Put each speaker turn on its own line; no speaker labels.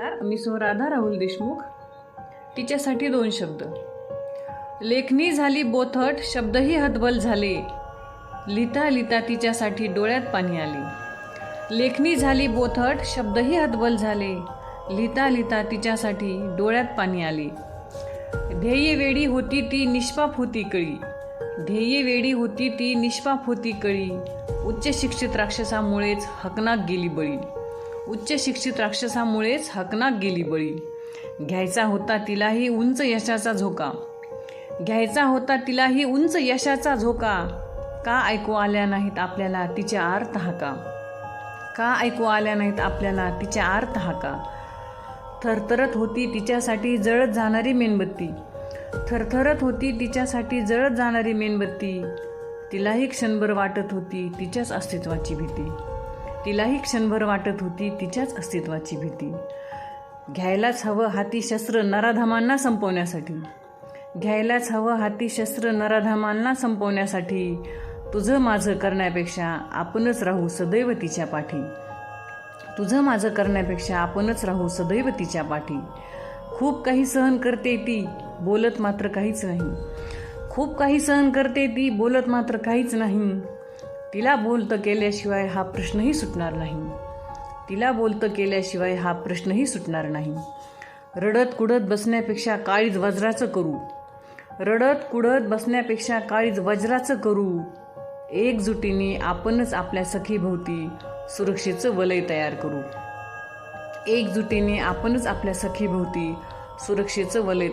नमस्कार, मी राधा राहुल देशमुख. तिच्यासाठी 2 शब्द. लेखणी झाली बोथट, शब्दही हतबल झाले. लिहिता लिहिता तिच्यासाठी डोळ्यात पाणी आले. लेखणी झाली बोथट, शब्दही हतबल झाले. लिहिता लिहिता तिच्यासाठी डोळ्यात पाणी आले. ध्येय वेडी होती ती, निष्पाप होती कळी. ध्येय वेडी होती ती, निष्पाप होती कळी. उच्च शिक्षित राक्षसामुळेच हकनाक गेली बळी. उच्च शिक्षित राक्षसामुळेच हकनाक गेली बळी. घ्यायचा होता तिलाही उंच यशाचा झोका. घ्यायचा होता तिलाही उंच यशाचा झोका. का ऐकू आल्या नाहीत आपल्याला तिच्या आर्त हाका. का ऐकू आल्या नाहीत आपल्याला तिच्या आर्त हाका. थरथरत होती तिच्यासाठी जळत जाणारी मेणबत्ती. थरथरत होती तिच्यासाठी जळत जाणारी मेणबत्ती. तिलाही क्षणभर वाटत होती तिच्याच अस्तित्वाची भीती. तिलाही क्षणभर वाटत होती तिच्याच अस्तित्वाची भीती. घ्यायलाच हवं हाती शस्त्र नराधमांना संपवण्यासाठी. घ्यायलाच हवं हाती शस्त्र नराधमांना संपवण्यासाठी. तुझं माझं करण्यापेक्षा आपणच राहू सदैव तिच्या पाठी. तुझं माझं करण्यापेक्षा आपणच राहू सदैव तिच्या पाठी. खूप काही सहन करते ती, बोलत मात्र काहीच नाही. खूप काही सहन करते ती, बोलत मात्र काहीच नाही. तिला बोलतं केल्याशिवाय हा प्रश्नही सुटणार नाही. तिला बोलतं केल्याशिवाय हा प्रश्नही सुटणार नाही. रडत कुडत बसण्यापेक्षा काळीज वज्राचं करू. रडत कुडत बसण्यापेक्षा काळीज वज्राचं करू. एकजुटीने आपणच आपल्या सखीभोवती सुरक्षेचं वलय तयार करू. एकजुटीने आपणच आपल्या सखीभोवती सुरक्षेचं वलय